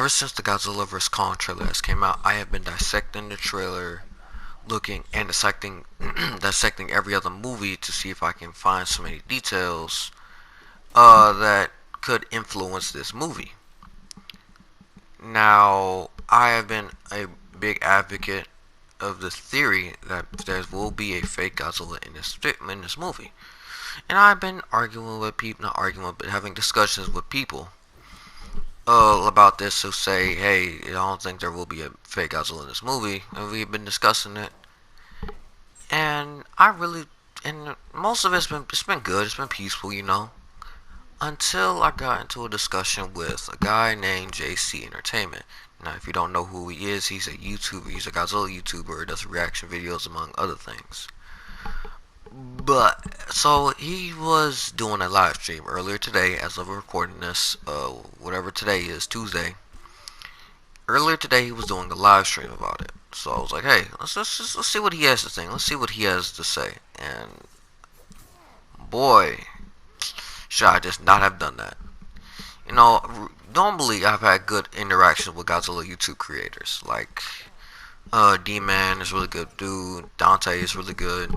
ever since the Godzilla vs. Kong trailer has came out, I have been dissecting the trailer, looking and dissecting dissecting every other movie to see if I can find so many details that could influence this movie. Now, I have been a big advocate of the theory that there will be a fake Godzilla in this movie, and I've been arguing with people, not arguing, but having discussions with people about this who say, "Hey, I don't think there will be a fake Godzilla in this movie," and we've been discussing it, and most of it's been good, it's been peaceful, until I got into a discussion with a guy named JC Entertainment. Now, if you don't know who he is, he's a YouTuber. He's a Godzilla YouTuber. Does reaction videos among other things. But so he was doing a live stream earlier today, as of recording this, whatever today is, Tuesday. Earlier today, he was doing a live stream about it. So I was like, hey, let's see what he has to think. Let's see what he has to say. And boy, should I just not have done that. Normally I've had good interactions with Godzilla YouTube creators. Like, D-Man is really good dude. Dante is really good.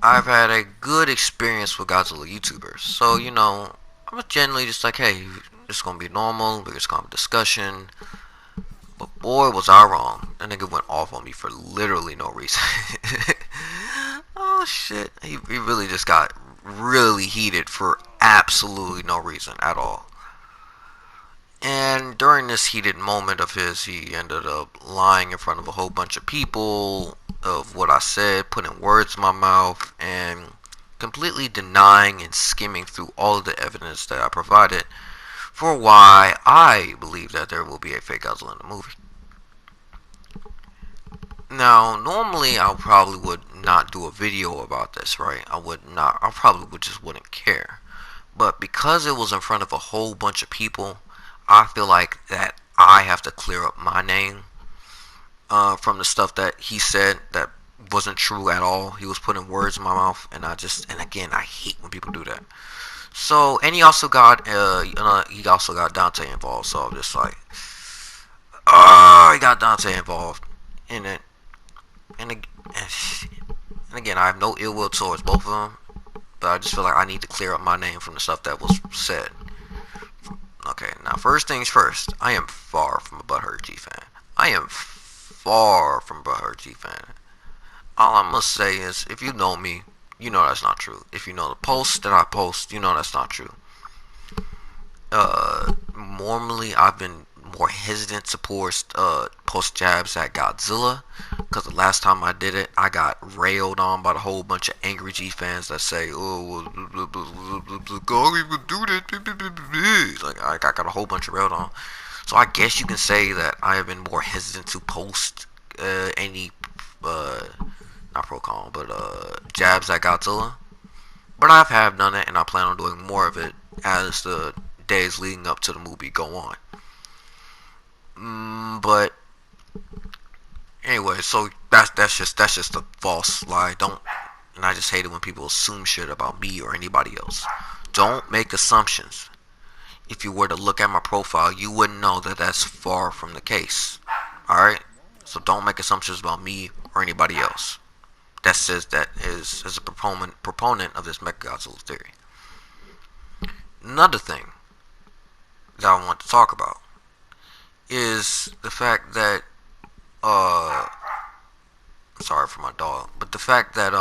I've had a good experience with Godzilla YouTubers. So, I'm generally just like, hey, it's gonna be normal. We're just gonna have a discussion. But boy, was I wrong. That nigga went off on me for literally no reason. Oh shit. He really just got really heated for absolutely no reason at all. And during this heated moment of his, he ended up lying in front of a whole bunch of people of what I said, putting words in my mouth, and completely denying and skimming through all of the evidence that I provided for why I believe that there will be a fake Godzilla in the movie. Now, normally I probably would not do a video about this, right? I probably would just wouldn't care. But because it was in front of a whole bunch of people, I feel like that I have to clear up my name from the stuff that he said that wasn't true at all. He was putting words in my mouth, and again, I hate when people do that. So, and he also got Dante involved. So I'm just like, he got Dante involved in it, and again, I have no ill will towards both of them, but I just feel like I need to clear up my name from the stuff that was said. Okay, now first things first, I am far from a Butthurt G fan. I am far from a Butthurt G fan. All I must say is, if you know me, you know that's not true. If you know the posts that I post, you know that's not true. Normally I've been more hesitant to post jabs at Godzilla, because the last time I did it, I got railed on by a whole bunch of angry G fans that say, "Oh, God even do that." Like, I got a whole bunch of railed on. So I guess you can say that I have been more hesitant to post any not pro-con, but jabs at Godzilla. But I have done it, and I plan on doing more of it as the days leading up to the movie go on. But anyway, so that's just a false lie. And I just hate it when people assume shit about me or anybody else. Don't make assumptions. If you were to look at my profile, you wouldn't know that that's far from the case. Alright? So don't make assumptions about me or anybody else that says that is a proponent of this Mechagodzilla theory. Another thing that I want to talk about is the fact that sorry for my dog, but the fact that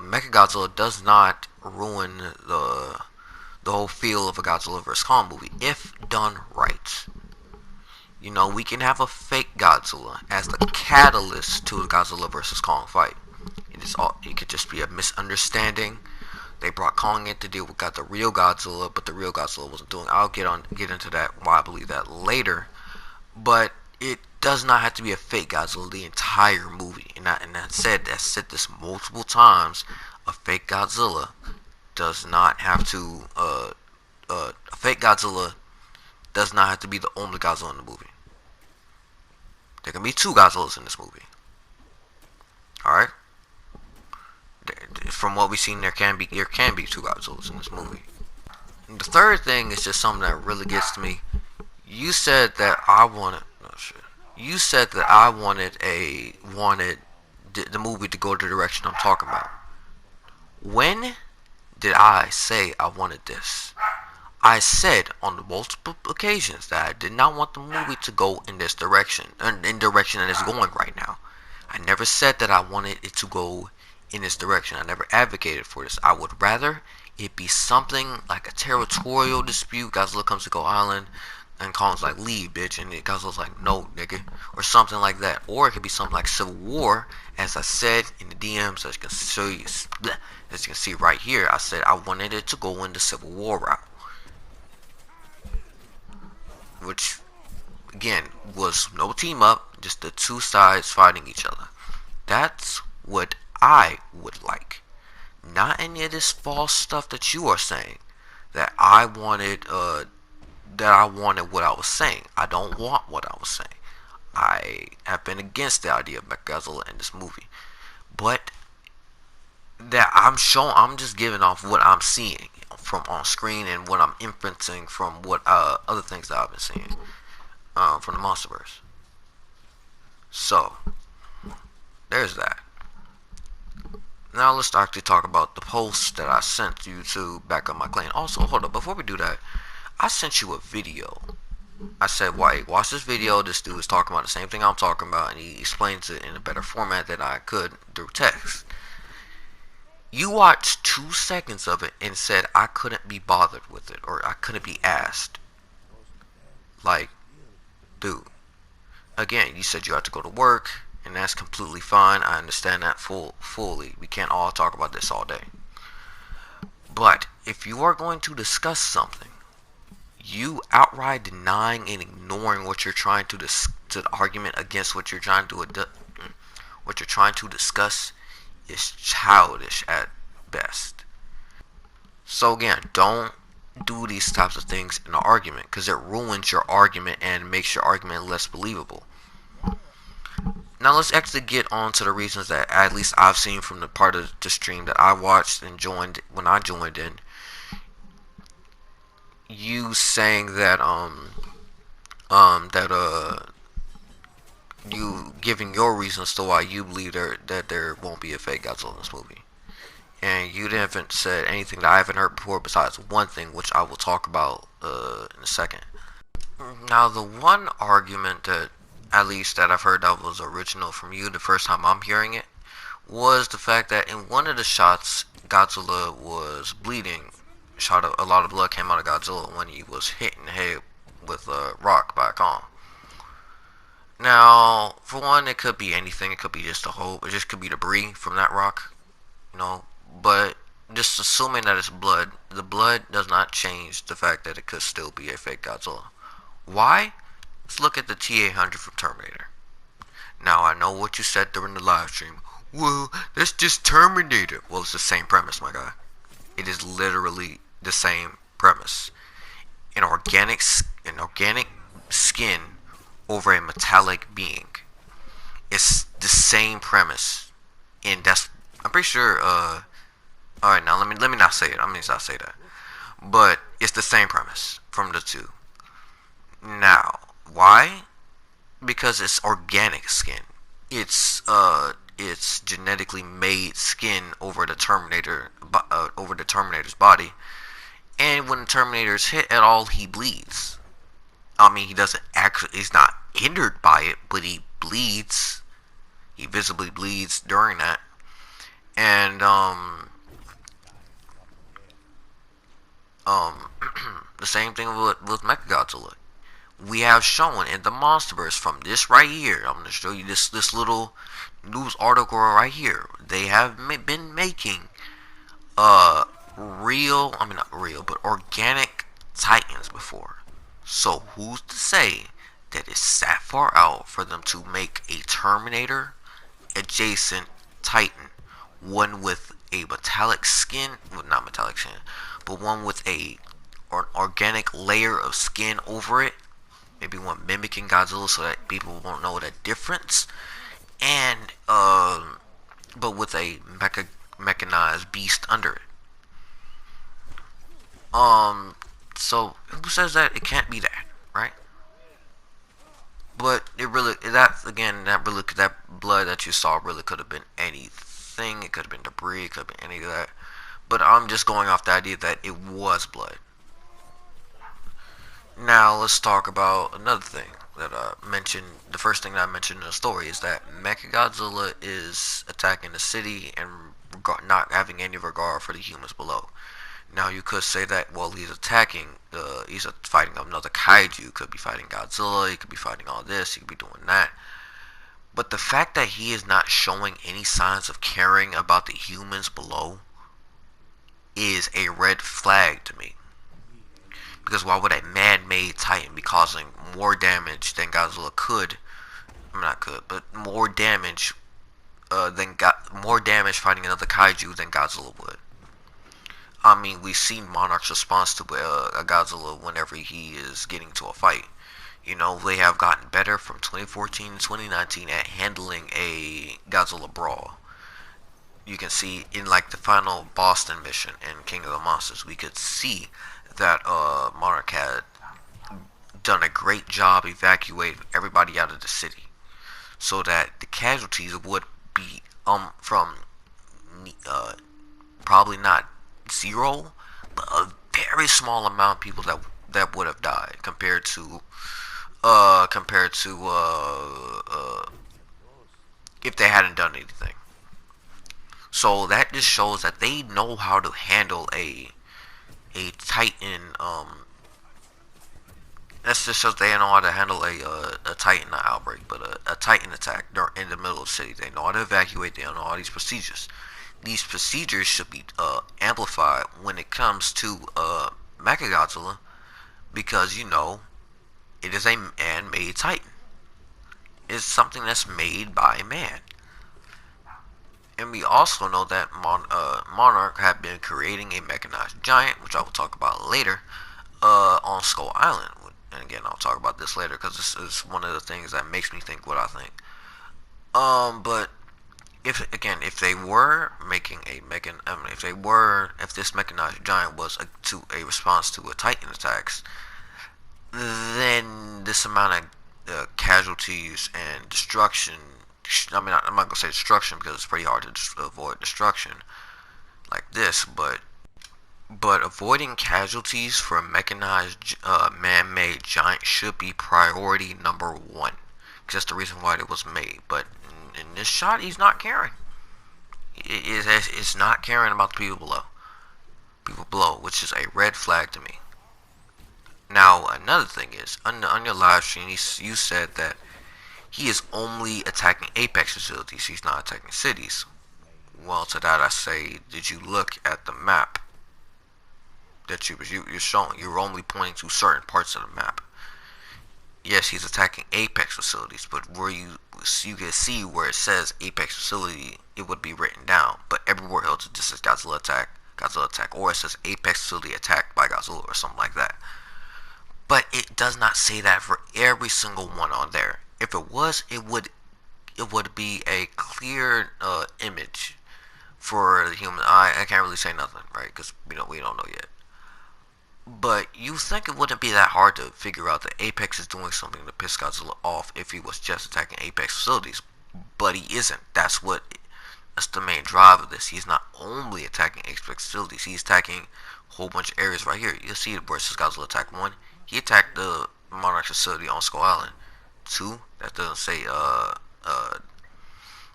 Mechagodzilla does not ruin the whole feel of a Godzilla vs. Kong movie if done right. We can have a fake Godzilla as the catalyst to a Godzilla vs. Kong fight. It could just be a misunderstanding. They brought Kong in to deal with the real Godzilla, but the real Godzilla wasn't doing. I'll get into that, why I believe that later. But it does not have to be a fake Godzilla the entire movie. And I said this multiple times. A fake Godzilla does not have to. A fake Godzilla does not have to be the only Godzilla in the movie. There can be two Godzillas in this movie. Alright? From what we've seen, there can be two Godzillas in this movie. The third thing is just something that really gets to me. You said that I wanted. Oh shit. You said that I wanted the movie to go the direction I'm talking about. When did I say I wanted this? I said on multiple occasions that I did not want the movie to go in this direction, in direction that it's going right now. I never said that I wanted it to go in this direction. I never advocated for this. I would rather it be something like a territorial dispute. Godzilla comes to Go Island, and Kong's like, leave, bitch. And Godzilla's like, no, nigga. Or something like that. Or it could be something like Civil War, as I said in the DMs, as you can show you, as you can see right here. I said I wanted it to go in the Civil War route. Which, again, was no team up, just the two sides fighting each other. That's what I would like. Not any of this false stuff that you are saying. That I wanted, what I was saying. I don't want what I was saying. I have been against the idea of Godzilla in this movie, but that I'm just giving off what I'm seeing from on screen and what I'm inferencing from what other things that I've been seeing from the MonsterVerse. So there's that. Now let's actually talk about the post that I sent you to back up my claim. Also, hold up, before we do that, I sent you a video. I said, "Why watch this video? This dude is talking about the same thing I'm talking about, and he explains it in a better format than I could through text." You watched 2 seconds of it and said I couldn't be bothered with it, or I couldn't be asked. Like, dude. Again, you said you had to go to work, and that's completely fine. I understand that fully. We can't all talk about this all day. But if you are going to discuss something, you outright denying and ignoring what you're trying to the argument against what you're trying to discuss is childish at best. So again, don't do these types of things in an argument, because it ruins your argument and makes your argument less believable. Now let's actually get on to the reasons that at least I've seen from the part of the stream that I watched and joined when I joined in. You saying that you giving your reasons to why you believe that there won't be a fake Godzilla in this movie. And you haven't said anything that I haven't heard before besides one thing, which I will talk about in a second. Now, the one argument that, at least that I've heard that was original from you the first time I'm hearing it, was the fact that in one of the shots, Godzilla was bleeding. A lot of blood came out of Godzilla when he was hit in the head with a rock by Kong. Now, for one, it could be anything. It could be just a hole. It just could be debris from that rock, you know. But just assuming that it's blood, the blood does not change the fact that it could still be a fake Godzilla. Why? Let's look at the T-800 from Terminator. Now, I know what you said during the live stream. Well, that's just Terminator. Well, it's the same premise, my guy. It is literally the same premise. An organic skin over a metallic being. It's the same premise, and that's, I'm pretty sure. All right, now let me not say it. I mean, not say that, but it's the same premise from the two. Now, why? Because it's organic skin. It's genetically made skin over the Terminator's body, and when the Terminator's hit at all, he bleeds. I mean, he's not hindered by it, but he bleeds. He visibly bleeds during that. And, the same thing with Mechagodzilla. We have shown in the MonsterVerse from this right here. I'm going to show you this little news article right here. They have been making, not real, but organic Titans before. So who's to say that it's that far out for them to make a Terminator adjacent Titan, one with a metallic skin, well, not metallic skin, but one with an organic layer of skin over it, maybe one mimicking Godzilla so that people won't know the difference, and but with a mechanized beast under it. Um, so who says that it can't be that, right? But it really, that again, that blood that you saw really could have been anything. It could have been debris. It could have been any of that. But I'm just going off the idea that it was blood. Now let's talk about another thing that I mentioned. The first thing that I mentioned in the story is that Mechagodzilla is attacking the city and not having any regard for the humans below. Now you could say that well he's attacking, he's fighting another kaiju. He could be fighting Godzilla. He could be fighting all this. He could be doing that. But the fact that he is not showing any signs of caring about the humans below is a red flag to me. Because why would a man-made Titan be causing more damage than Godzilla could? I'm not could, but more damage more damage fighting another kaiju than Godzilla would. I mean, we've seen Monarch's response to a Godzilla whenever he is getting to a fight. You know, they have gotten better from 2014 to 2019 at handling a Godzilla brawl. You can see in like the final Boston mission in King of the Monsters, we could see that Monarch had done a great job evacuating everybody out of the city, so that the casualties would be from uh, probably not zero, but a very small amount of people that would have died compared to if they hadn't done anything. So that just shows that they know how to handle a Titan. That's just shows they know how to handle a Titan outbreak, but a Titan attack in the middle of the city. They know how to evacuate. They know all these procedures. These procedures should be amplified when it comes to Mechagodzilla, because you know it is a man-made Titan. It's something that's made by man. And we also know that Monarch had been creating a mechanized giant, which I will talk about later, on Skull Island. And again, I'll talk about this later because this is one of the things that makes me think what I think. But if they were making a if this mechanized giant was a response to a Titan attacks, then this amount of casualties and destruction. I mean, I'm not gonna say destruction because it's pretty hard to avoid destruction like this, but avoiding casualties for a mechanized man-made giant should be priority number one. Because that's the reason why it was made. But in this shot, he's not caring. It's not caring about the people below. People below, which is a red flag to me. Now, another thing is, on your live stream, you said that he is only attacking apex facilities. He's not attacking cities. Well, to that I say, did you look at the map that you're showing? You're only pointing to certain parts of the map. Yes, he's attacking apex facilities, but where you can see where it says apex facility, it would be written down. But everywhere else, it just says Godzilla attack, or it says apex facility attacked by Godzilla or something like that. But it does not say that for every single one on there. If it was, it would be a clear image for the human eye. I can't really say nothing, right? Because we don't know yet. But you think it wouldn't be that hard to figure out that Apex is doing something to piss Godzilla off if he was just attacking Apex facilities. But he isn't. That's the main drive of this. He's not only attacking Apex facilities, he's attacking a whole bunch of areas right here. You'll see it where it says Godzilla attack 1. He attacked the Monarch facility on Skull Island. 2, that doesn't say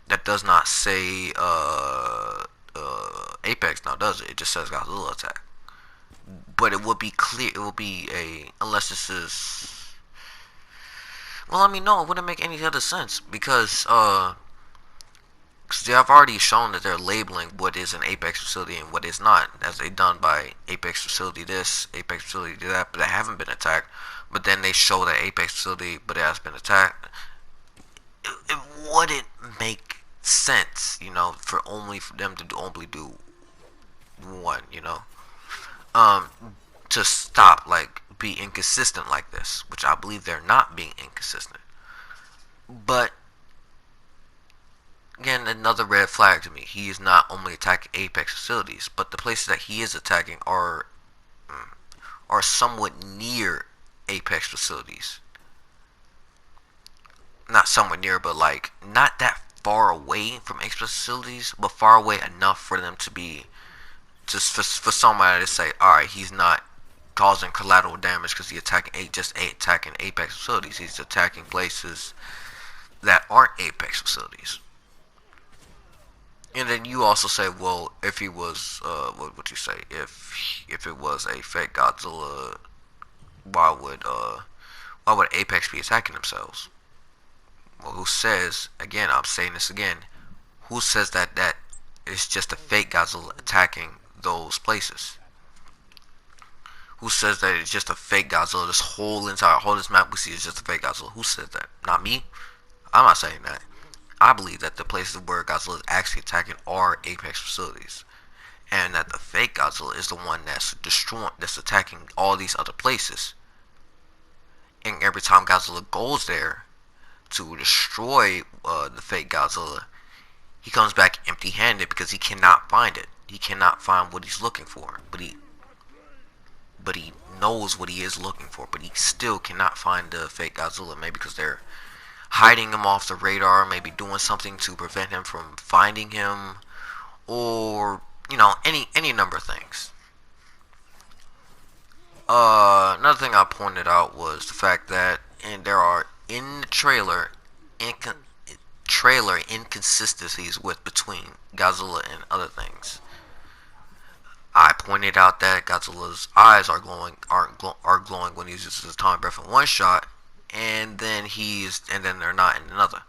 that does not say Apex now, does it? It just says Godzilla attack. But it would be clear. It would be unless this is. Well, I mean, no, it wouldn't make any other sense because they have already shown that they're labeling what is an Apex facility and what is not, as they done by Apex facility this, Apex facility that, but they haven't been attacked. But then they show that Apex facility, but it has been attacked. It wouldn't make sense, for them to only do one, to stop be inconsistent like this, which I believe they're not being inconsistent. But again, another red flag to me. He is not only attacking Apex facilities, but the places that he is attacking are are somewhat near Apex facilities. Not somewhat near, but like not that far away from Apex facilities, but far away enough for them to be just for somebody to say, all right, he's not causing collateral damage because he's attacking Apex facilities. He's attacking places that aren't Apex facilities. And then you also say, well, if he was, what would you say? If it was a fake Godzilla, why would Apex be attacking themselves? Well, who says again? I'm saying this again. Who says that it's just a fake Godzilla attacking those places? Who says that it's just a fake Godzilla? Whole this map we see is just a fake Godzilla. Who says that? Not me. I'm not saying that. I believe that the places where Godzilla is actually attacking are Apex facilities, and that the fake Godzilla is the one that's attacking all these other places. And every time Godzilla goes there to destroy the fake Godzilla, he comes back empty-handed because he cannot find it. He cannot find what he's looking for, but he knows what he is looking for, but he still cannot find the fake Godzilla. Maybe because they're hiding him off the radar, maybe doing something to prevent him from finding him, or any number of things. Another thing I pointed out was the fact that and there are in the trailer inconsistencies with between Godzilla and other things. I pointed out that Godzilla's eyes are glowing when he uses his atomic breath in one shot, and then they're not in another.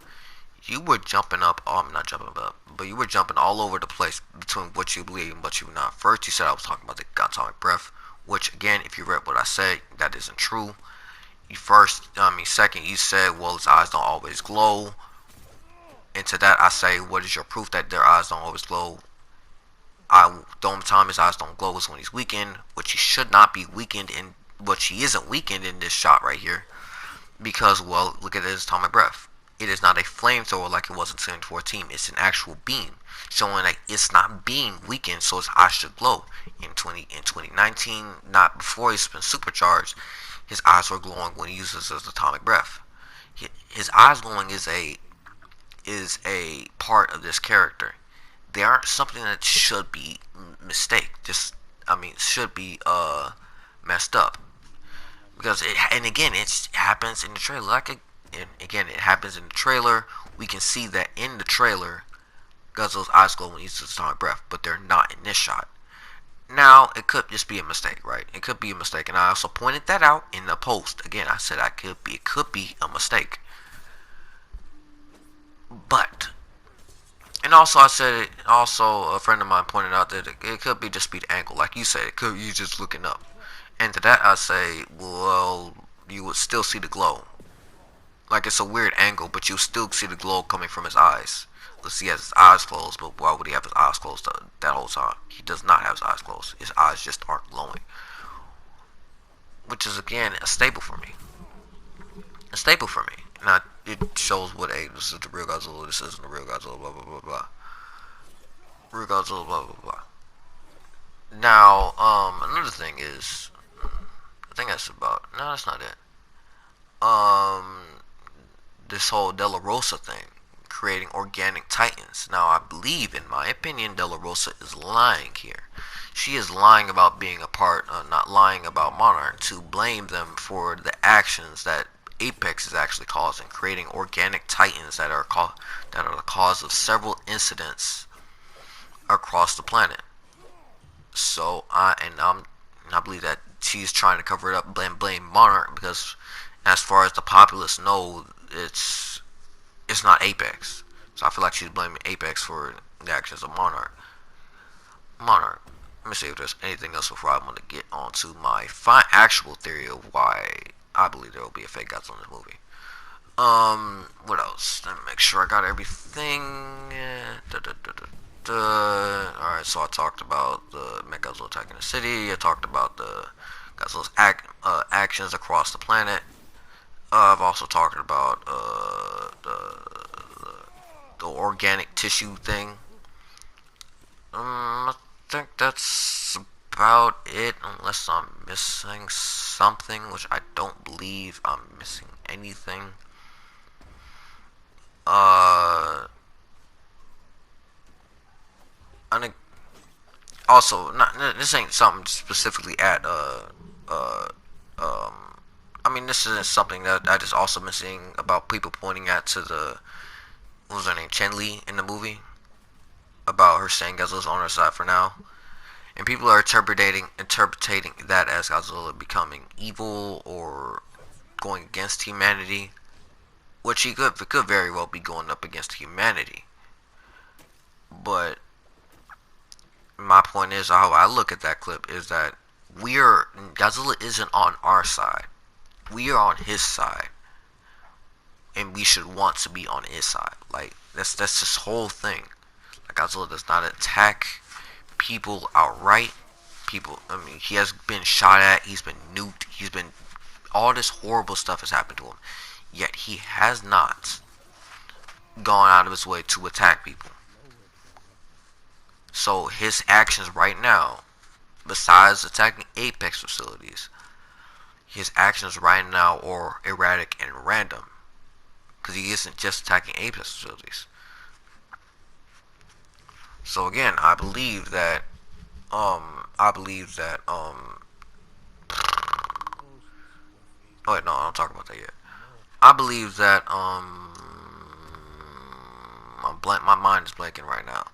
You were jumping up. Oh, I'm not jumping up, but you were jumping all over the place between what you believe and what you not. First, you said I was talking about the atomic breath, which again, if you read what I said, that isn't true. Second, you said, well, his eyes don't always glow. And to that, I say, what is your proof that their eyes don't always glow? The only time his eyes don't glow is when he's weakened, which he should not be weakened in, which he isn't weakened in this shot right here. Because, well, look at his atomic breath. It is not a flamethrower like it was in 2014. It's an actual beam, showing that it's not being weakened, so his eyes should glow. In 2019, not before he's been supercharged, his eyes were glowing when he uses his atomic breath. His eyes glowing is a part of this character. They aren't something that should be should be messed up. Because it happens in the trailer. It happens in the trailer. We can see that in the trailer, Godzilla's eyes glow when he uses his atomic breath, but they're not in this shot. Now, it could just be a mistake, right? It could be a mistake, and I also pointed that out in the post. Again, I said it could be a mistake. But, and also I said, also a friend of mine pointed out that it could be just be the angle, like you said. It could you just looking up. And to that I say, well, you would still see the glow. Like it's a weird angle, but you still see the glow coming from his eyes. Let's see, he has his eyes closed, but why would he have his eyes closed that whole time? He does not have his eyes closed. His eyes just aren't glowing. Which is, again, a staple for me. A staple for me. Now, it shows what, hey, this is the real Godzilla, this isn't the real Godzilla, blah, blah, blah, blah. Real Godzilla, blah, blah, blah. Now, another thing is, I think that's about, no, that's not it. This whole De La Rosa thing, creating organic titans. Now, I believe, in my opinion, De La Rosa is lying here. She is lying about being a part, not lying about Monarch, to blame them for the actions that Apex is actually causing, creating organic titans that are the cause of several incidents across the planet. So I believe that she's trying to cover it up and blame Monarch because, as far as the populace know, it's not Apex. So I feel like she's blaming Apex for the actions of Monarch. Monarch. Let me see if there's anything else before I want to get on to my actual theory of why I believe there will be a fake Godzilla in this movie. What else? Let me make sure I got everything. Alright, so I talked about the Mechagodzilla attacking the city. I talked about the Godzilla's actions across the planet. I've also talked about the organic tissue thing. I think that's about it, unless I'm missing something, which I don't believe I'm missing anything. Uh, and also, not this ain't something specifically at uh um. I mean, this isn't something that I just also missing about people pointing at to the what was her name, Chen Li in the movie about her saying Godzilla's on her side for now. And people are interpreting that as Godzilla becoming evil or going against humanity, which he could very well be going up against humanity. But my point is, how I look at that clip is that Godzilla isn't on our side. We are on his side, and we should want to be on his side. Like that's this whole thing. Like Godzilla does not attack people outright. People, I mean, he has been shot at. He's been nuked. He's been all this horrible stuff has happened to him. Yet he has not gone out of his way to attack people. So his actions right now, besides attacking Apex facilities, his actions right now are erratic and random. Because he isn't just attacking Apex facilities. So again, I believe that, oh wait, no, I don't talk about that yet. I believe that, my mind is blanking right now.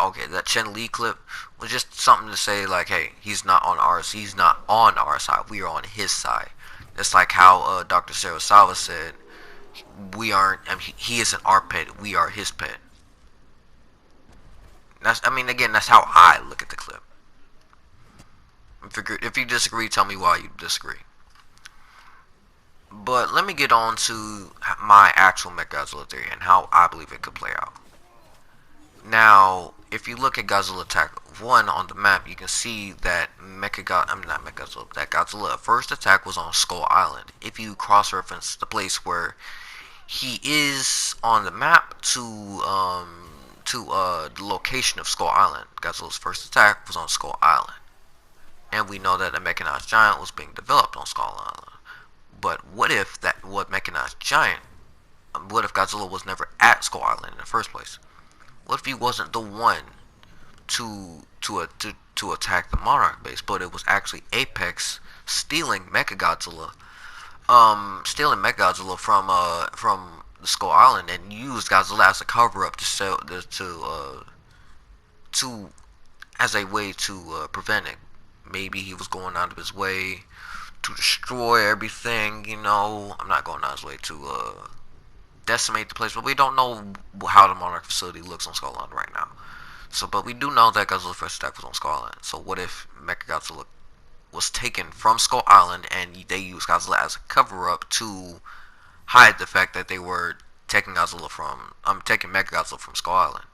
Okay, that Chen Li clip was just something to say, like, hey, he's not on our side. We are on his side. It's like how Dr. Sarasawa said, we aren't. I mean, he isn't our pet. We are his pet. I mean, again, that's how I look at the clip. If you disagree, tell me why you disagree. But let me get on to my actual Mechagodzilla theory and how I believe it could play out. Now, if you look at Godzilla Attack 1 on the map, you can see that that Godzilla first attack was on Skull Island. If you cross-reference the place where he is on the map to the location of Skull Island, Godzilla's first attack was on Skull Island. And we know that a mechanized giant was being developed on Skull Island. But what if what Godzilla was never at Skull Island in the first place? What if he wasn't the one to attack the Monarch base, but it was actually Apex stealing Mechagodzilla from the Skull Island and used Godzilla as a cover up to as a way to prevent it. Maybe he was going out of his way to destroy everything. I'm not going out of his way to decimate the place, but we don't know how the Monarch facility looks on Skull Island right now. So, but we do know that Godzilla's first attack was on Skull Island. So, what if Mechagodzilla was taken from Skull Island and they used Godzilla as a cover-up to hide the fact that they were taking Mechagodzilla from Skull Island?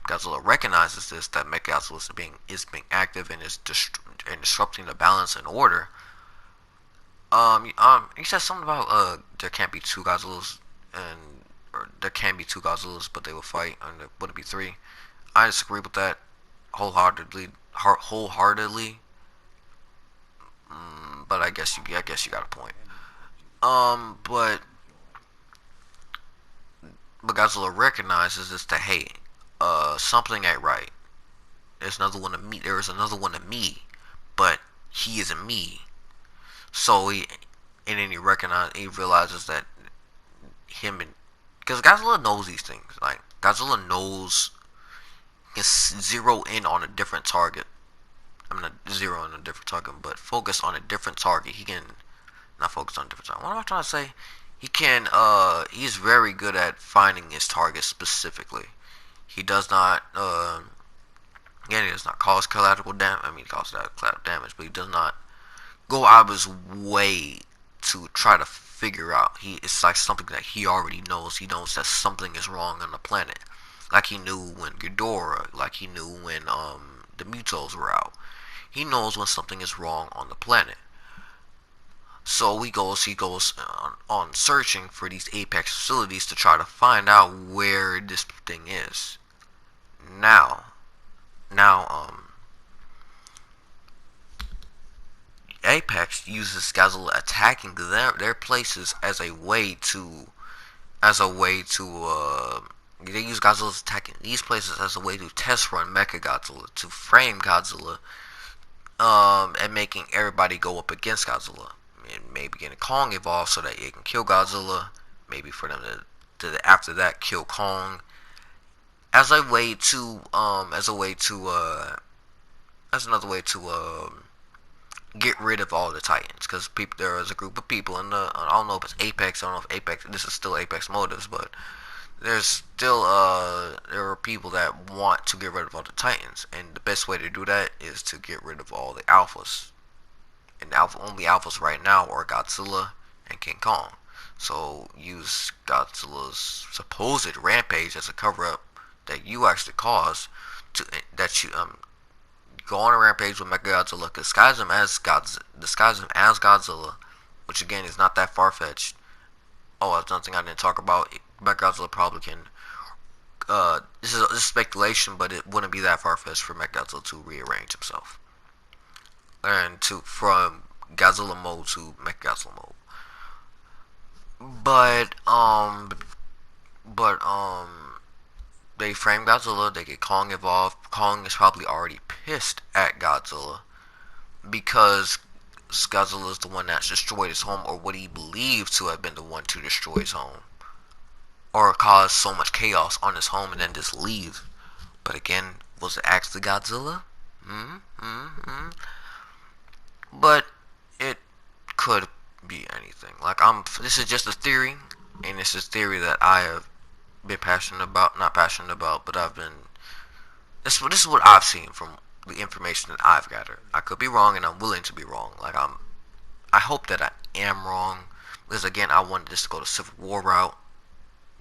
Godzilla recognizes this, that Mechagodzilla is being active and is disrupting the balance and order. He said something about there can't be two Godzillas, or there can be two Godzillas, but they will fight, and there wouldn't be three. I disagree with that wholeheartedly. But I guess you got a point. But Godzilla recognizes this, that hey, something ain't right. There's another one of me. There is another one of me, but he isn't me. So he realizes that because Godzilla knows these things. Like Godzilla knows, he can zero in on a different target. I'm not zero in a different target, but focus on a different target. He can not focus on a different target. What am I trying to say? He's very good at finding his target specifically. He does not, again, he does not cause collateral damage. I mean, he causes collateral damage, but he does not go out of his way to try to figure out. It's like something that he already knows. He knows that something is wrong on the planet. Like he knew when Ghidorah, like he knew when the Mutos were out. He knows when something is wrong on the planet. So he goes on searching for these Apex facilities to try to find out where this thing is. Now, Now, Apex uses Godzilla attacking their places as a way to they use Godzilla's attacking these places as a way to test run Mecha Godzilla, to frame Godzilla, and making everybody go up against Godzilla, and maybe getting Kong involved so that it can kill Godzilla, maybe for them to after that kill Kong, as a way to as another way to get rid of all the Titans, because people, there is a group of people in the, I don't know if it's Apex, I don't know if Apex, this is still Apex motives, but there's still there are people that want to get rid of all the Titans, and the best way to do that is to get rid of all the alphas. And the only alphas right now are Godzilla and King Kong. So use Godzilla's supposed rampage as a cover up that you actually caused, to that you go on a rampage with Mechagodzilla, disguise him as Godzilla, which again is not that far fetched. Oh, that's another thing I didn't talk about. Mechagodzilla probably can. This is speculation, but it wouldn't be that far fetched for Mechagodzilla to rearrange himself and to from Godzilla mode to Mechagodzilla mode. But but they frame Godzilla. They get Kong involved. Kong is probably already pissed at Godzilla because Godzilla is the one that's destroyed his home, or what he believed to have been the one to destroy his home, or cause so much chaos on his home and then just leave. But again, was it actually Godzilla? Mm-hmm. But it could be anything. Like, this is just a theory, and this is theory that I have been passionate about, not passionate about, but I've been. This is what I've seen from the information that I've gathered. I could be wrong, and I'm willing to be wrong. I hope that I am wrong, because again, I wanted this to go the Civil War route,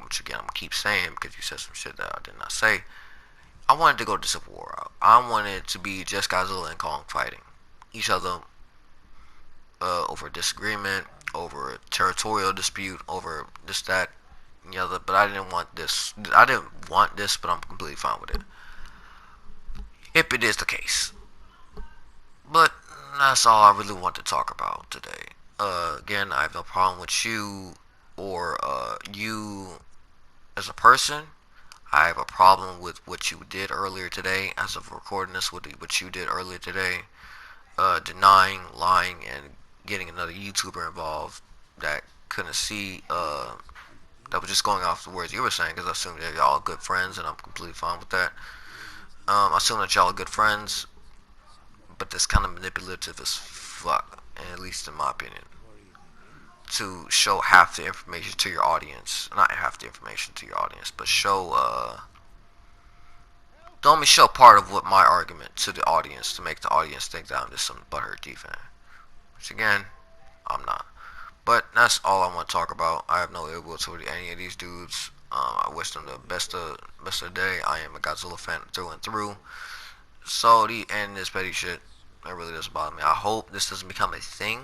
which again I'm gonna keep saying because you said some shit that I did not say. I wanted to go the Civil War route. I wanted it to be just Godzilla and Kong fighting each other over disagreement, over a territorial dispute, over this, that, and the other. But I didn't want this. But I'm completely fine with it if it is the case. But that's all I really want to talk about today. Again, I have no problem with you or you as a person. I have a problem with what you did earlier today, as of recording this, with what you did earlier today, denying, lying, and getting another YouTuber involved that couldn't see, that was just going off the words you were saying, because I assume that y'all are good friends, and I'm completely fine with that. I assume that y'all are good friends, but that's kind of manipulative as fuck, at least in my opinion, to show half the information to your audience. Not half the information to your audience, but don't only show part of what my argument to the audience to make the audience think that I'm just some butthurt D-fan. Which again, I'm not. But that's all I want to talk about. I have no ill will toward any of these dudes. I wish them the best of the day. I am a Godzilla fan through and through. So this petty shit, that really doesn't bother me. I hope this doesn't become a thing.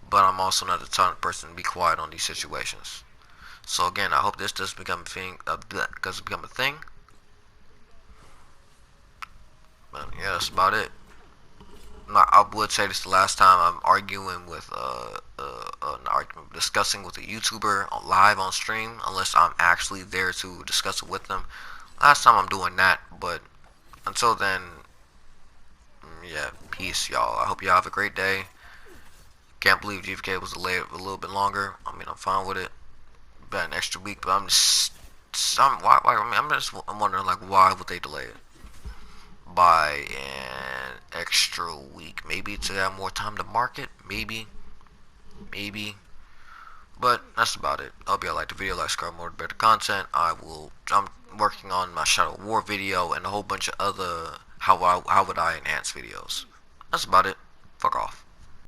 But I'm also not the type of person to be quiet on these situations. So again, I hope this does become a thing. Does become a thing. But yeah, that's about it. I would say this the last time I'm arguing with an argument, discussing with a YouTuber live on stream, unless I'm actually there to discuss it with them. Last time I'm doing that, but until then, yeah, peace, y'all. I hope y'all have a great day. Can't believe GFK was delayed a little bit longer. I mean, I'm fine with it. About an extra week, but I'm just, I'm wondering, like, why would they delay it by an extra week? Maybe to have more time to market. Maybe. But that's about it. I hope y'all like the video. Like, subscribe, more better content. I'm working on my Shadow War video and a whole bunch of other how would I enhance videos. That's about it. Fuck off.